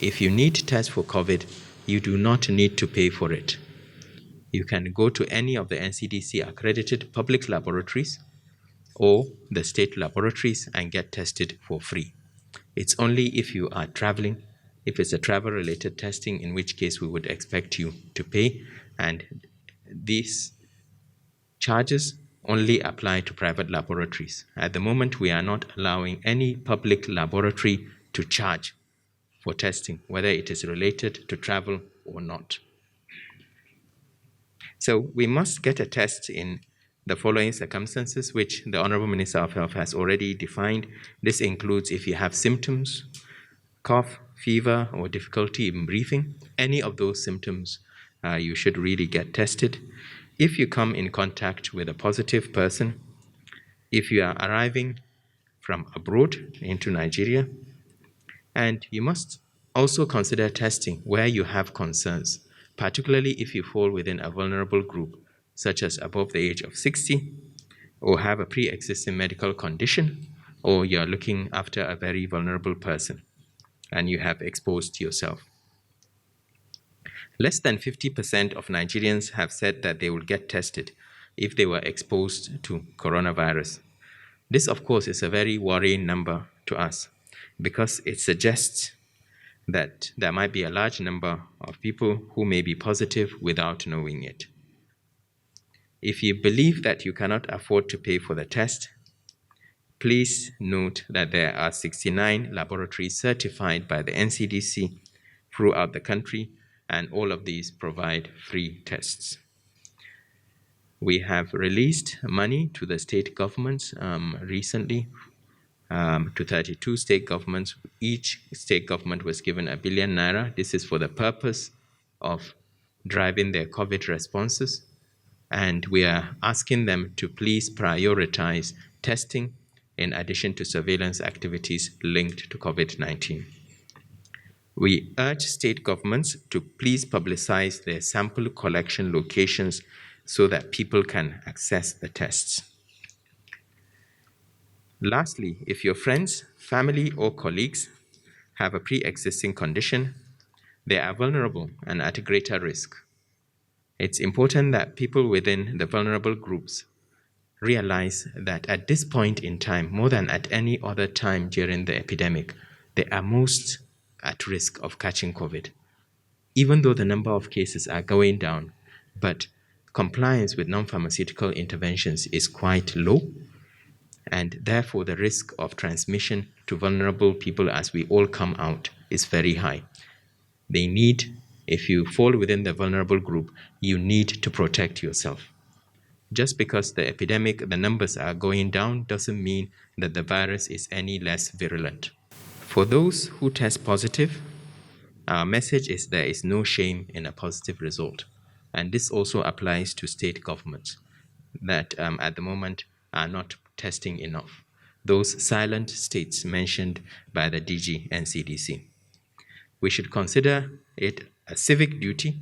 if you need tests for COVID, you do not need to pay for it. You can go to any of the NCDC accredited public laboratories or the state laboratories and get tested for free. It's only if you are traveling, if it's a travel-related testing, in which case we would expect you to pay, and these charges only apply to private laboratories. At the moment, we are not allowing any public laboratory to charge for testing, whether it is related to travel or not. So we must get a test in the following circumstances, which the Honorable Minister of Health has already defined. This includes if you have symptoms, cough, fever, or difficulty in breathing. Any of those symptoms, you should really get tested. If you come in contact with a positive person, if you are arriving from abroad into Nigeria, and you must also consider testing where you have concerns, particularly if you fall within a vulnerable group, such as above the age of 60, or have a pre-existing medical condition, or you're looking after a very vulnerable person and you have exposed yourself. Less than 50% of Nigerians have said that they will get tested if they were exposed to coronavirus. This, of course, is a very worrying number to us because it suggests that there might be a large number of people who may be positive without knowing it. If you believe that you cannot afford to pay for the test, please note that there are 69 laboratories certified by the NCDC throughout the country, and all of these provide free tests. We have released money to the state governments recently, to 32 state governments. Each state government was given ₦1 billion. This is for the purpose of driving their COVID responses. And we are asking them to please prioritize testing in addition to surveillance activities linked to COVID-19. We urge state governments to please publicize their sample collection locations so that people can access the tests. Lastly, if your friends, family, or colleagues have a pre-existing condition, they are vulnerable and at a greater risk. It's important that people within the vulnerable groups realize that at this point in time, more than at any other time during the epidemic, they are most at risk of catching COVID. Even though the number of cases are going down, but compliance with non-pharmaceutical interventions is quite low, and therefore the risk of transmission to vulnerable people as we all come out is very high. They need, if you fall within the vulnerable group, you need to protect yourself. Just because the epidemic, the numbers are going down, doesn't mean that the virus is any less virulent. For those who test positive, our message is there is no shame in a positive result. And this also applies to state governments that at the moment are not testing enough. Those silent states mentioned by the DG NCDC. We should consider it a civic duty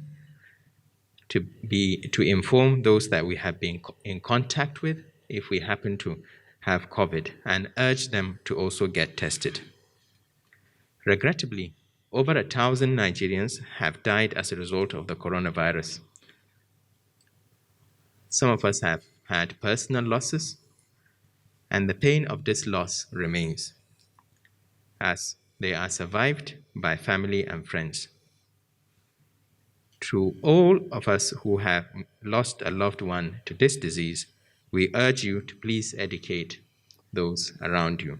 to inform those that we have been in contact with if we happen to have COVID, and urge them to also get tested. Regrettably, over 1,000 Nigerians have died as a result of the coronavirus. Some of us have had personal losses, and the pain of this loss remains, as they are survived by family and friends. To all of us who have lost a loved one to this disease, we urge you to please educate those around you.